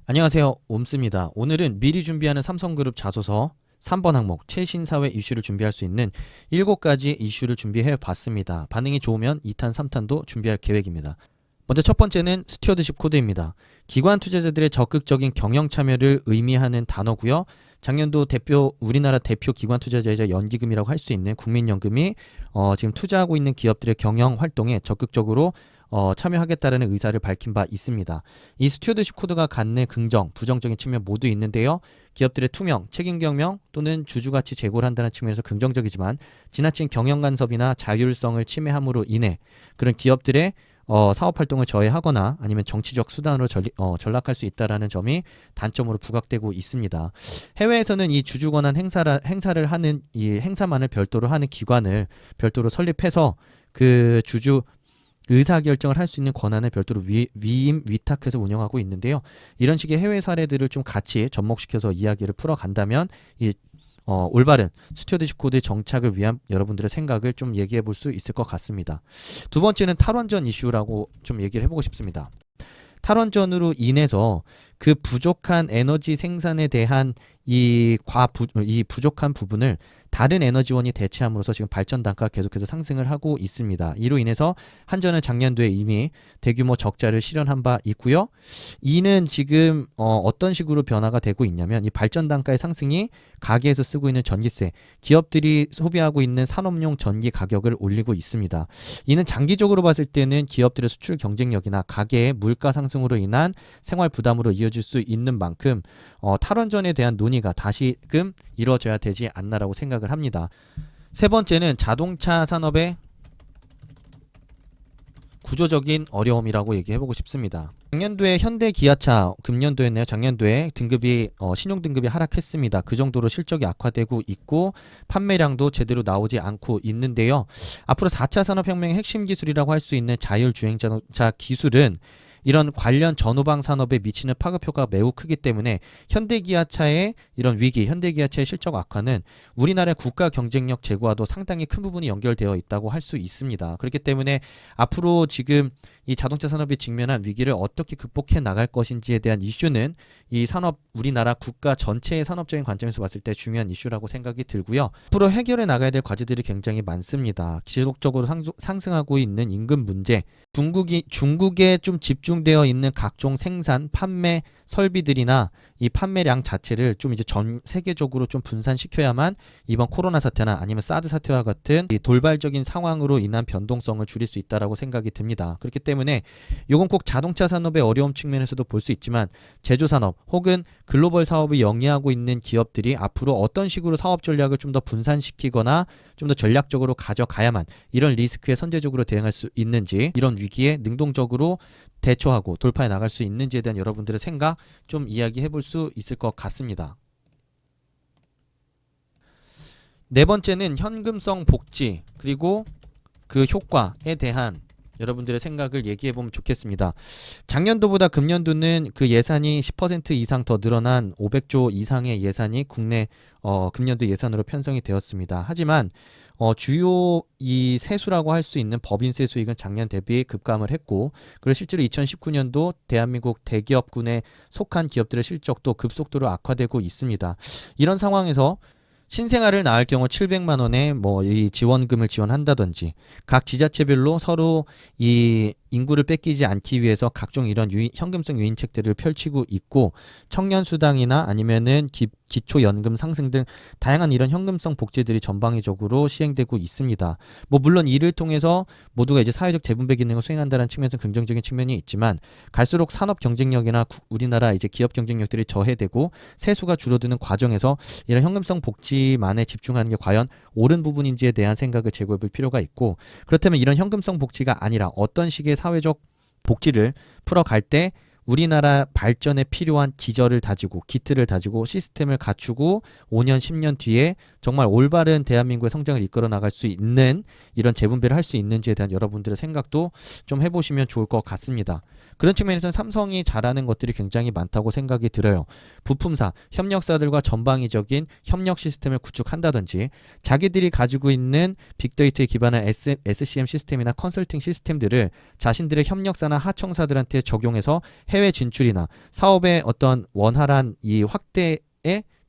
안녕하세요. 옴스입니다. 오늘은 미리 준비하는 삼성그룹 자소서 3번 항목 최신 사회 이슈를 준비할 수 있는 7가지 이슈를 준비해 봤습니다. 반응이 좋으면 2탄, 3탄도 준비할 계획입니다. 먼저 첫 번째는 스튜어드십 코드입니다. 기관 투자자들의 적극적인 경영 참여를 의미하는 단어고요. 작년도 우리나라 대표 기관 투자자이자 연기금이라고 할 수 있는 국민연금이 지금 투자하고 있는 기업들의 경영 활동에 적극적으로 참여하겠다는 의사를 밝힌 바 있습니다. 이 스튜어드십 코드가 갖는 긍정, 부정적인 측면 모두 있는데요. 기업들의 투명, 책임 경영 또는 주주가치 제고를 한다는 측면에서 긍정적이지만 지나친 경영 간섭이나 자율성을 침해함으로 인해 그런 기업들의 사업활동을 저해하거나 아니면 정치적 수단으로 전락할 수 있다는 점이 단점으로 부각되고 있습니다. 해외에서는 이 주주권한 행사를 하는 이 행사만을 별도로 하는 기관을 별도로 설립해서 그 주주 의사결정을 할 수 있는 권한을 별도로 위탁해서 운영하고 있는데요. 이런 식의 해외 사례들을 좀 같이 접목시켜서 이야기를 풀어간다면 이 올바른 스튜어드십 코드 정착을 위한 여러분들의 생각을 좀 얘기해 볼 수 있을 것 같습니다. 두 번째는 탈원전 이슈라고 좀 얘기를 해보고 싶습니다. 탈원전으로 인해서 그 부족한 에너지 생산에 대한 이 부족한 부분을 다른 에너지원이 대체함으로써 지금 발전 단가가 계속해서 상승을 하고 있습니다. 이로 인해서 한전은 작년도에 이미 대규모 적자를 실현한 바 있고요. 이는 지금 어떤 식으로 변화가 되고 있냐면 이 발전 단가의 상승이 가게에서 쓰고 있는 전기세, 기업들이 소비하고 있는 산업용 전기 가격을 올리고 있습니다. 이는 장기적으로 봤을 때는 기업들의 수출 경쟁력이나 가계의 물가 상승으로 인한 생활 부담으로 이어질 수 있는 만큼 탈원전에 대한 논의가 다시금 이루어져야 되지 않나라고 생각을 합니다. 세 번째는 자동차 산업의 구조적인 어려움이라고 얘기해보고 싶습니다. 작년도에 현대기아차, 금년도였네요. 작년도에 신용등급이 하락했습니다. 그 정도로 실적이 악화되고 있고 판매량도 제대로 나오지 않고 있는데요. 앞으로 4차 산업혁명의 핵심 기술이라고 할 수 있는 자율주행자 기술은 이런 관련 전후방 산업에 미치는 파급 효과가 매우 크기 때문에 현대기아차의 이런 위기, 현대기아차의 실적 악화는 우리나라의 국가 경쟁력 제고와도 상당히 큰 부분이 연결되어 있다고 할 수 있습니다. 그렇기 때문에 앞으로 지금 이 자동차 산업이 직면한 위기를 어떻게 극복해 나갈 것인지에 대한 이슈는 이 산업, 우리나라 국가 전체의 산업적인 관점에서 봤을 때 중요한 이슈라고 생각이 들고요. 앞으로 해결해 나가야 될 과제들이 굉장히 많습니다. 지속적으로 상승하고 있는 임금 문제, 중국에 좀 집중되어 있는 각종 생산, 판매 설비들이나 이 판매량 자체를 좀 이제 전 세계적으로 좀 분산시켜야만 이번 코로나 사태나 아니면 사드 사태와 같은 이 돌발적인 상황으로 인한 변동성을 줄일 수 있다라고 생각이 듭니다. 그렇기 때문에 이건 꼭 자동차 산업의 어려움 측면에서도 볼 수 있지만 제조 산업 혹은 글로벌 사업을 영위하고 있는 기업들이 앞으로 어떤 식으로 사업 전략을 좀 더 분산시키거나 좀 더 전략적으로 가져가야만 이런 리스크에 선제적으로 대응할 수 있는지, 이런 위기에 능동적으로 대처하고 돌파해 나갈 수 있는지에 대한 여러분들의 생각 좀 이야기해 볼 수 있을 것 같습니다. 네 번째는 현금성 복지 그리고 그 효과에 대한 여러분들의 생각을 얘기해 보면 좋겠습니다. 작년도보다 금년도는 그 예산이 10% 이상 더 늘어난 500조 이상의 예산이 국내 금년도 예산으로 편성이 되었습니다. 하지만 주요 이 세수라고 할 수 있는 법인세 수익은 작년 대비 급감을 했고, 그리고 실제로 2019년도 대한민국 대기업군에 속한 기업들의 실적도 급속도로 악화되고 있습니다. 이런 상황에서 신생아를 낳을 경우 700만 원의 이 지원금을 지원한다든지 각 지자체별로 서로 이 인구를 뺏기지 않기 위해서 각종 이런 현금성 유인책들을 펼치고 있고, 청년수당이나 아니면은 기초연금 상승 등 다양한 이런 현금성 복지들이 전방위적으로 시행되고 있습니다. 물론 이를 통해서 모두가 이제 사회적 재분배 기능을 수행한다는 측면에서 긍정적인 측면이 있지만, 갈수록 산업 경쟁력이나 우리나라 이제 기업 경쟁력들이 저해되고 세수가 줄어드는 과정에서 이런 현금성 복지만에 집중하는 게 과연 옳은 부분인지에 대한 생각을 제고해 볼 필요가 있고, 그렇다면 이런 현금성 복지가 아니라 어떤 식의 사회적 복지를 풀어갈 때 우리나라 발전에 필요한 기저를 다지고 기틀을 다지고 시스템을 갖추고 5년 10년 뒤에 정말 올바른 대한민국의 성장을 이끌어 나갈 수 있는 이런 재분배를 할 수 있는지에 대한 여러분들의 생각도 좀 해보시면 좋을 것 같습니다. 그런 측면에서는 삼성이 잘하는 것들이 굉장히 많다고 생각이 들어요. 부품사, 협력사들과 전방위적인 협력 시스템을 구축한다든지 자기들이 가지고 있는 빅데이터에 기반한 SCM 시스템이나 컨설팅 시스템들을 자신들의 협력사나 하청사들한테 적용해서 해외 진출이나 사업의 어떤 원활한 이 확대에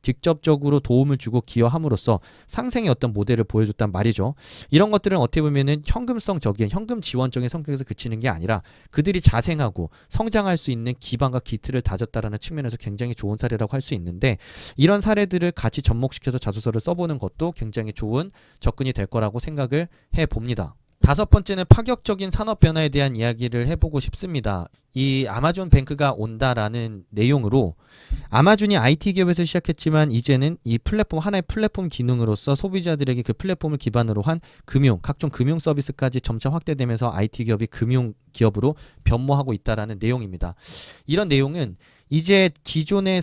직접적으로 도움을 주고 기여함으로써 상생의 어떤 모델을 보여줬단 말이죠. 이런 것들은 어떻게 보면은 현금성적인 현금 지원적인 성격에서 그치는 게 아니라 그들이 자생하고 성장할 수 있는 기반과 기틀을 다졌다라는 측면에서 굉장히 좋은 사례라고 할 수 있는데, 이런 사례들을 같이 접목시켜서 자소서를 써보는 것도 굉장히 좋은 접근이 될 거라고 생각을 해봅니다. 다섯 번째는 파격적인 산업 변화에 대한 이야기를 해보고 싶습니다. 이 아마존 뱅크가 온다라는 내용으로, 아마존이 IT 기업에서 시작했지만 이제는 이 플랫폼 하나의 플랫폼 기능으로서 소비자들에게 그 플랫폼을 기반으로 한 금융, 각종 금융 서비스까지 점차 확대되면서 IT 기업이 금융 기업으로 변모하고 있다라는 내용입니다. 이런 내용은 이제 기존의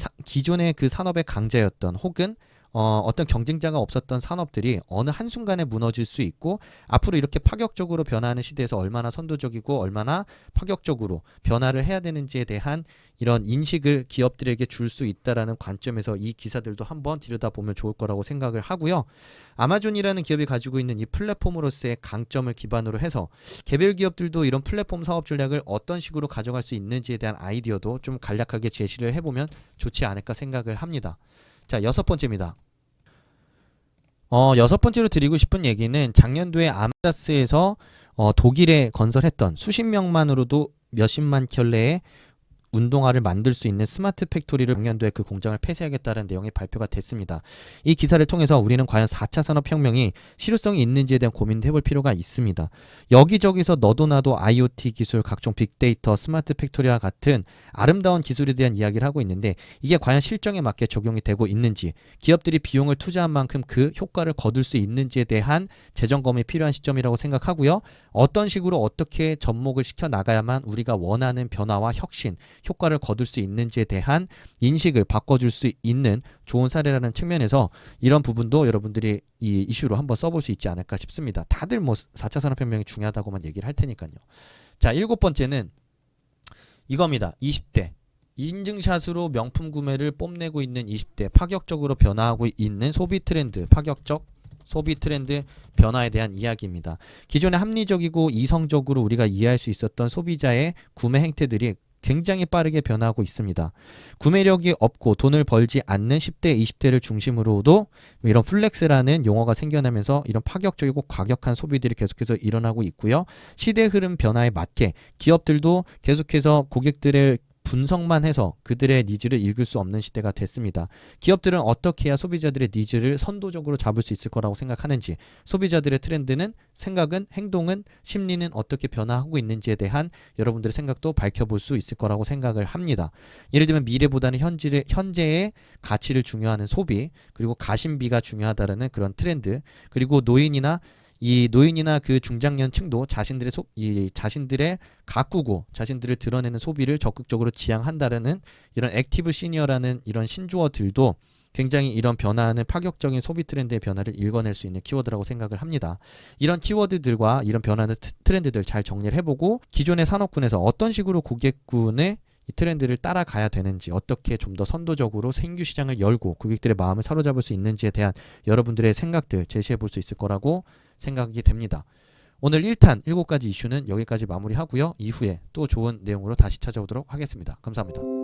그 산업의 강자였던, 혹은 어떤 경쟁자가 없었던 산업들이 어느 한순간에 무너질 수 있고, 앞으로 이렇게 파격적으로 변화하는 시대에서 얼마나 선도적이고 얼마나 파격적으로 변화를 해야 되는지에 대한 이런 인식을 기업들에게 줄 수 있다라는 관점에서 이 기사들도 한번 들여다보면 좋을 거라고 생각을 하고요. 아마존이라는 기업이 가지고 있는 이 플랫폼으로서의 강점을 기반으로 해서 개별 기업들도 이런 플랫폼 사업 전략을 어떤 식으로 가져갈 수 있는지에 대한 아이디어도 좀 간략하게 제시를 해보면 좋지 않을까 생각을 합니다. 자, 여섯 번째입니다. 여섯 번째로 드리고 싶은 얘기는 작년도에 아마다스에서 독일에 건설했던 수십 명만으로도 몇십만 켤레의 운동화를 만들 수 있는 스마트 팩토리를 작년도에 그 공장을 폐쇄하겠다는 내용이 발표가 됐습니다. 이 기사를 통해서 우리는 과연 4차 산업혁명이 실효성이 있는지에 대한 고민을 해볼 필요가 있습니다. 여기저기서 너도 나도 IoT 기술, 각종 빅데이터, 스마트 팩토리와 같은 아름다운 기술에 대한 이야기를 하고 있는데, 이게 과연 실정에 맞게 적용이 되고 있는지, 기업들이 비용을 투자한 만큼 그 효과를 거둘 수 있는지에 대한 재점검이 필요한 시점이라고 생각하고요. 어떤 식으로 어떻게 접목을 시켜 나가야만 우리가 원하는 변화와 혁신, 효과를 거둘 수 있는지에 대한 인식을 바꿔줄 수 있는 좋은 사례라는 측면에서 이런 부분도 여러분들이 이 이슈로 한번 써볼 수 있지 않을까 싶습니다. 다들 뭐 4차 산업혁명이 중요하다고만 얘기를 할 테니까요. 자, 일곱 번째는 이겁니다. 20대. 인증샷으로 명품 구매를 뽐내고 있는 20대, 파격적으로 변화하고 있는 소비 트렌드, 파격적 소비 트렌드 변화에 대한 이야기입니다. 기존의 합리적이고 이성적으로 우리가 이해할 수 있었던 소비자의 구매 행태들이 굉장히 빠르게 변하고 있습니다. 구매력이 없고 돈을 벌지 않는 10대, 20대를 중심으로도 이런 플렉스라는 용어가 생겨나면서 이런 파격적이고 과격한 소비들이 계속해서 일어나고 있고요. 시대 흐름 변화에 맞게 기업들도 계속해서 고객들의 분석만 해서 그들의 니즈를 읽을 수 없는 시대가 됐습니다. 기업들은 어떻게 해야 소비자들의 니즈를 선도적으로 잡을 수 있을 거라고 생각하는지, 소비자들의 트렌드는, 생각은, 행동은, 심리는 어떻게 변화하고 있는지에 대한 여러분들의 생각도 밝혀볼 수 있을 거라고 생각을 합니다. 예를 들면 미래보다는 현재의 가치를 중요하는 소비, 그리고 가심비가 중요하다는 그런 트렌드, 그리고 노인이나 그 중장년층도 자신들의 가꾸고 자신들을 드러내는 소비를 적극적으로 지향한다라는 이런 액티브 시니어라는 이런 신조어들도 굉장히 이런 변화하는 파격적인 소비 트렌드의 변화를 읽어낼 수 있는 키워드라고 생각을 합니다. 이런 키워드들과 이런 변화하는 트렌드들 잘 정리를 해보고, 기존의 산업군에서 어떤 식으로 고객군의 이 트렌드를 따라가야 되는지, 어떻게 좀 더 선도적으로 신규 시장을 열고 고객들의 마음을 사로잡을 수 있는지에 대한 여러분들의 생각들 제시해 볼 수 있을 거라고 생각이 됩니다. 오늘 1탄 7가지 이슈는 여기까지 마무리하고요. 이후에 또 좋은 내용으로 다시 찾아오도록 하겠습니다. 감사합니다.